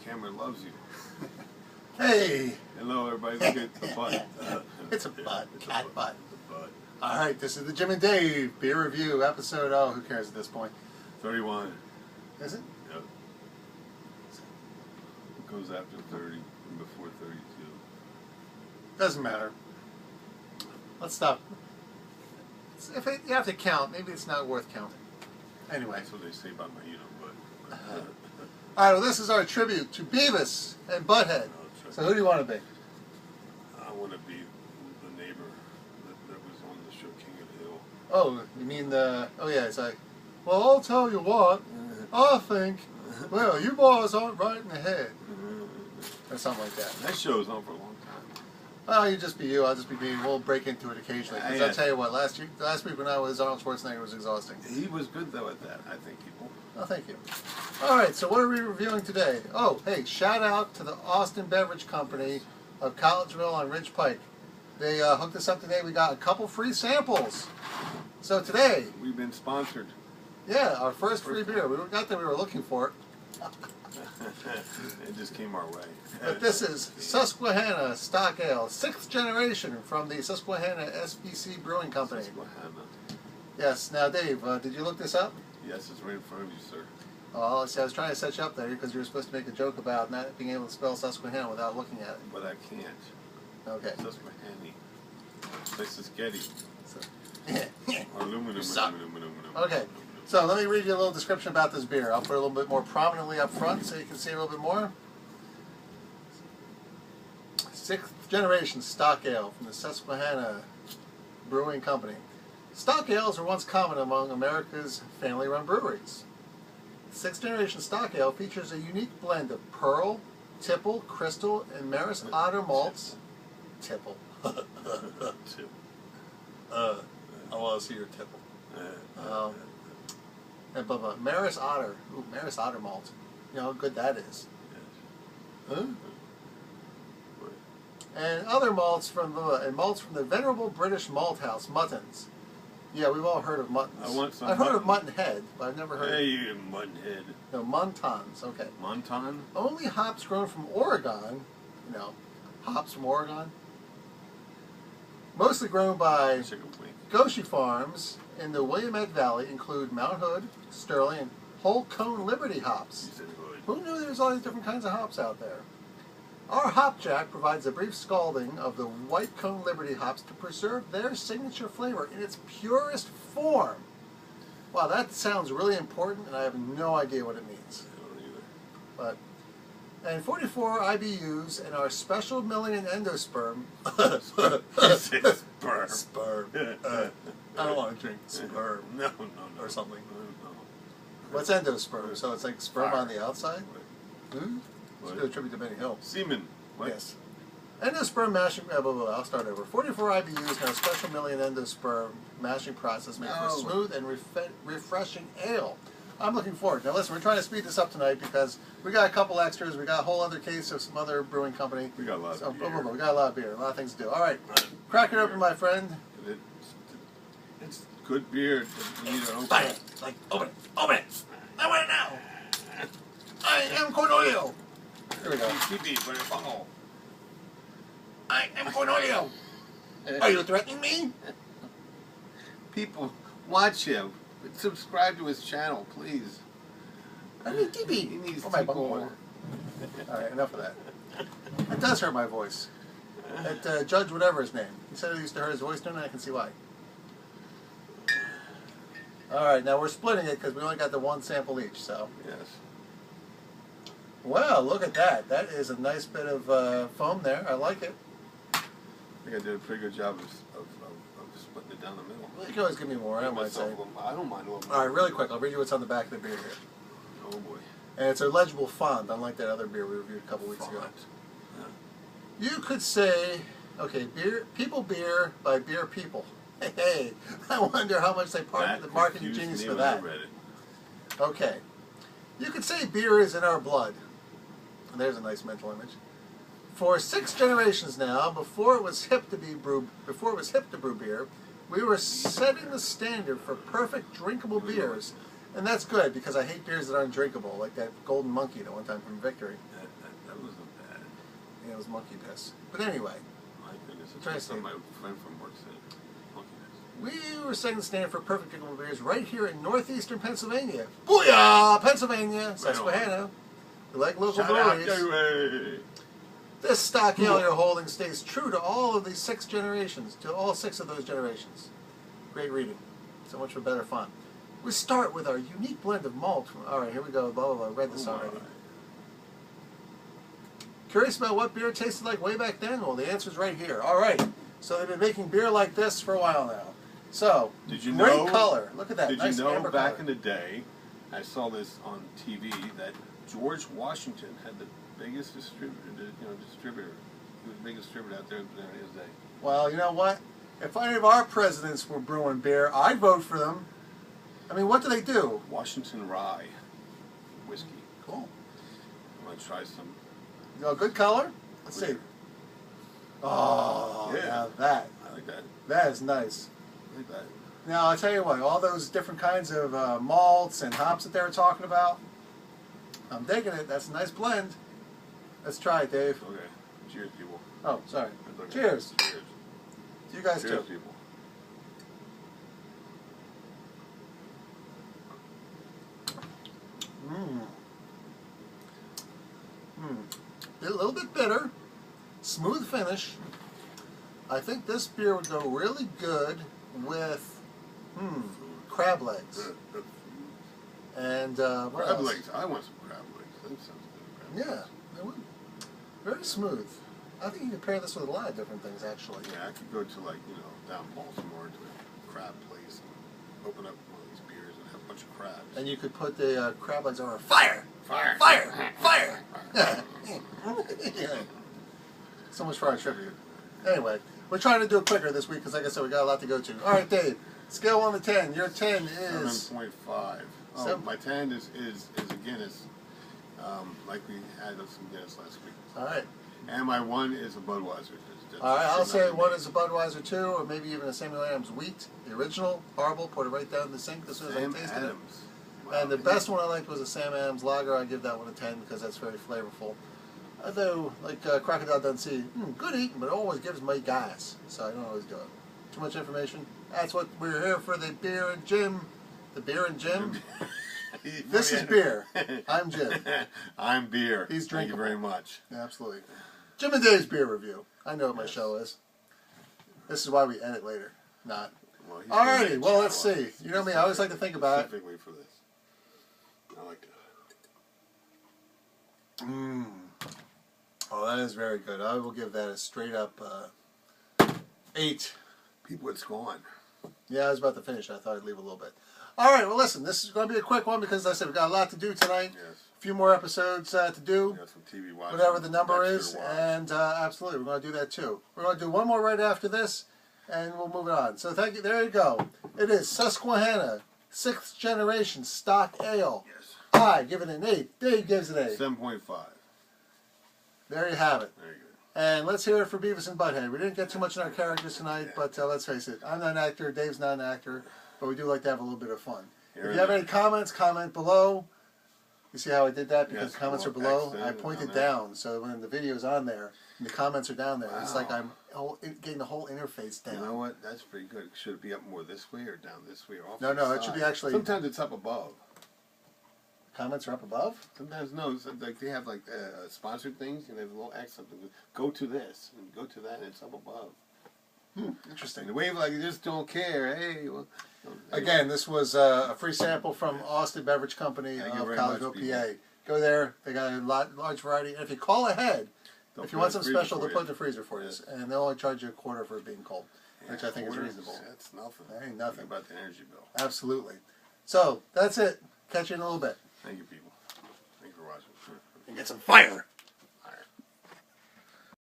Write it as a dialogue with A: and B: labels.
A: camera loves you.
B: Hey!
A: Hello, everybody. Look at the butt.
B: It's a butt.
A: It's
B: Cat
A: a
B: butt.
A: It's a butt.
B: Alright, this is the Jim and Dave beer review episode. Oh, who cares at this point?
A: 31.
B: Is it?
A: Yep. It goes after 30 and before 32.
B: Doesn't matter. Let's stop. If you have to count, maybe it's not worth counting. Anyway.
A: That's what they say about my butt.
B: Alright, well, this is our tribute to Beavis and Butthead. So who do you want to be?
A: I want to be the neighbor that was on the show King of the Hill.
B: Oh, you mean the... Oh, yeah, it's like, well, I'll tell you what. I think, well, you boys aren't right in the head. Or something like that.
A: That show's on for a long time.
B: Well, you just be you, I'll just be me. We'll break into it occasionally. Because I'll tell you what, last week when I was Arnold Schwarzenegger, it was exhausting.
A: He was good, though, at that, I think, people.
B: Oh, thank you. Alright, so what are we reviewing today? Oh, hey, shout out to the Austin Beverage Company of Collegeville on Ridge Pike. They hooked us up today. We got a couple free samples. So today...
A: We've been sponsored.
B: Yeah, our first free beer. Not that we were looking for it.
A: It just came our way.
B: But this is Susquehanna Stock Ale, 6th generation from the Susquehanna SBC Brewing Company.
A: Susquehanna.
B: Yes. Now, Dave, did you look this up?
A: Yes, it's right in front of you, sir.
B: Oh, see, I was trying to set you up there because you were supposed to make a joke about not being able to spell Susquehanna without looking at it.
A: But I can't.
B: Okay.
A: Susquehanna. Like Susquehanna.
B: Aluminum.
A: Aluminum.
B: Okay. So let me read you a little description about this beer. I'll put it a little bit more prominently up front so you can see a little bit more. 6th generation stock ale from the Susquehanna Brewing Company. Stock ales were once common among America's family-run breweries. 6th generation stock ale features a unique blend of pearl, tipple, crystal, and Maris Otter malts. Tipple. I want to see your tipple. And Maris Otter. Ooh, Maris Otter malt. You know how good that is. Huh? And other malts from the venerable British malt house, Muttons. Yeah, we've all heard of Muttons.
A: I want some.
B: I've heard of Muttonhead, but I've never heard
A: Hey, you Muttonhead.
B: No, Montons, okay.
A: Monton?
B: Only hops grown from Oregon, you know, hops from Oregon. Mostly grown by Goshi Farms in the Willamette Valley include Mount Hood, Sterling, and Whole Cone Liberty hops. Who knew there was all these different kinds of hops out there? Our Hop Jack provides a brief scalding of the White Cone Liberty hops to preserve their signature flavor in its purest form. Wow, that sounds really important, and I have no idea what it means.
A: I don't either.
B: But, and 44 IBUs and our special milling and endosperm.
A: Sperm.
B: Sperm. I don't want to drink sperm.
A: No.
B: Or something.
A: No.
B: What's endosperm? So it's like sperm on the outside? Hmm? Let's do a tribute to Benny Hill.
A: Semen. What?
B: Yes. Endosperm mashing, I'll start over. 44 IBUs and our special milling endosperm mashing process made for smooth and refreshing ale. I'm looking forward. Now listen, we're trying to speed this up tonight because we got a couple extras. We got a whole other case of some other brewing company.
A: We got a lot of beer.
B: We got a lot of beer, a lot of things to do. All right, crack it open, my friend.
A: It's good beer. You need to open
B: it. Like, open it. Open it. I want it now. I am Cornelio. Here we go. I am Cornelio. Are you threatening me?
A: People, watch him. Subscribe to his channel, please.
B: I mean, TV.
A: He needs
B: my bunghole. Alright, enough of that. It does hurt my voice. At Judge whatever his name. He said it used to hurt his voice, and I can see why. Alright, now we're splitting it because we only got the one sample each, so.
A: Yes.
B: Wow, look at that. That is a nice bit of foam there. I like it.
A: I think I did a pretty good job of splitting it down the middle.
B: Well, you can always give me more, I might say.
A: I don't mind a little.
B: Alright, really quick, I'll read you what's on the back of the beer here.
A: Oh boy.
B: And it's a legible font, unlike that other beer we reviewed a couple weeks ago. Yeah. You could say, okay, People Beer by Beer People. Hey, I wonder how much they parked the marketing genius for that. Okay. You could say beer is in our blood. There's a nice mental image. For 6 generations now, before it was hip to brew beer, we were setting the standard for perfect drinkable beers, and that's good because I hate beers that aren't drinkable, like that Golden Monkey the one time from Victory. it was monkey piss. But anyway.
A: My goodness,
B: Try
A: it's
B: to
A: what my friend from work said.
B: We were setting the standard for perfect drinkable beers right here in northeastern Pennsylvania. Booyah! Pennsylvania, Susquehanna. We like local breweries. This stock ale you're holding stays true to all of these 6 generations, to all 6 of those generations. Great reading. So much for better fun. We start with our unique blend of malt. Alright, here we go. Blah, blah, blah. I read this already. Curious about what beer tasted like way back then? Well, the answer's right here. Alright. So they've been making beer like this for a while now. So,
A: did you
B: great
A: know,
B: color. Look at that.
A: Did
B: nice
A: you know
B: amber
A: back
B: color.
A: in the day, I saw this on TV, that George Washington had the biggest distributor. He was the biggest distributor out there in his day.
B: Well, you know what? If any of our presidents were brewing beer, I'd vote for them. I mean, what do they do?
A: Washington Rye whiskey.
B: Cool.
A: I'm going to try some.
B: You know, good color? Let's see. Oh,
A: yeah.
B: Now that.
A: I like that.
B: That is nice.
A: I like that.
B: Now, I'll tell you what, all those different kinds of malts and hops that they were talking about, I'm digging it. That's a nice blend. Let's try it, Dave.
A: Okay. Cheers, people.
B: Oh, sorry.
A: Okay.
B: Cheers.
A: Cheers.
B: To you guys,
A: Cheers,
B: too.
A: people.
B: A little bit bitter. Smooth finish. I think this beer would go really good with crab legs. And what
A: Crab
B: else?
A: legs. I want some crab legs. That sounds good. Crab legs.
B: Yeah, it would. Very smooth. I think you could pair this with a lot of different things, actually.
A: Yeah, I could go to, like, you know, down Baltimore to a crab place and open up one of these beers and have a bunch of crabs.
B: And you could put the crab legs over fire!
A: Fire!
B: Fire! Fire! Yeah. So much for our tribute. Anyway, we're trying to do it quicker this week because, like I said, we got a lot to go to. All right, Dave. Scale 1 to 10. Your 10 is
A: 7.5. Oh,
B: 7.
A: my 10 is a Guinness, like we had some Guinness last week.
B: All right.
A: And my 1 is a Budweiser.
B: All right, I'll say 1 is a Budweiser 2, or maybe even a Samuel Adams Wheat, the original, horrible. Poured it right down in the sink as soon as I tasted it.
A: Wow.
B: And the best one I liked was a Sam Adams Lager. I give that one a 10 because that's very flavorful. Although, like Crocodile Dundee, good eating, but it always gives me gas, so I don't always do it. Too much information. That's what we're here for. The beer and Jim. The beer and Jim. This is beer. I'm Jim.
A: I'm beer.
B: He's
A: Thank you
B: drinkable.
A: very much.
B: Absolutely. Jim and Dave's beer review. I know what my show is. This is why we edit later. Not.
A: Well,
B: Alrighty, well, let's see. You know me, I always like to think about it.
A: Specifically for this. I like it.
B: Oh, that is very good. I will give that a straight up 8.
A: People, it's gone.
B: Yeah, I was about to finish. I thought I'd leave a little bit. All right, well, listen, this is going to be a quick one because, as I said, we've got a lot to do tonight.
A: Yes.
B: A few more episodes to do.
A: Got some TV watching.
B: Whatever the number
A: Extra
B: is.
A: to watch.
B: And absolutely, we're going to do that too. We're going to do one more right after this, and we'll move it on. So thank you. There you go. It is Susquehanna, 6th generation stock ale.
A: Yes.
B: I give it an 8. Dave gives it an 8.
A: 7.5.
B: There you have it.
A: Very good.
B: And let's hear it for Beavis and Butthead. We didn't get too much in our characters tonight, but let's face it. I'm not an actor. Dave's not an actor. But we do like to have a little bit of fun. If you have any comments, comment below. You see how I did that? Because
A: Yes,
B: the comments are
A: below
B: below.
A: text
B: I
A: and
B: pointed
A: comment.
B: down, so when the video's on there, and the comments are down there, it's like
A: Wow.
B: I'm getting the whole interface down.
A: You know what? That's pretty good. Should it be up more this way or down this way or off?
B: No,
A: to the
B: no, it should be
A: side?
B: actually-
A: Sometimes it's up above.
B: Comments are up above?
A: Sometimes no. It's like they have like sponsored things and there's a little X something. Go to this and go to that and it's up above.
B: Interesting.
A: And the wave like you just don't care. Hey, well,
B: Again, this was a free sample from Austin Beverage Company
A: Thank you
B: of
A: very
B: Collegeville,
A: much,
B: PA. Go there. They got a large variety. And if you call ahead,
A: They'll
B: if you
A: put
B: want
A: it in
B: something
A: the freezer
B: special,
A: for
B: they'll
A: you.
B: put it in the freezer for you.
A: Yes.
B: And they'll only charge you a quarter for it being cold, which I think is
A: quarters,
B: reasonable.
A: That's nothing.
B: That ain't nothing.
A: Think about the energy bill.
B: Absolutely. So, that's it. Catch you in a little bit.
A: Thank you, people. Thank you for watching.
B: And get some fire.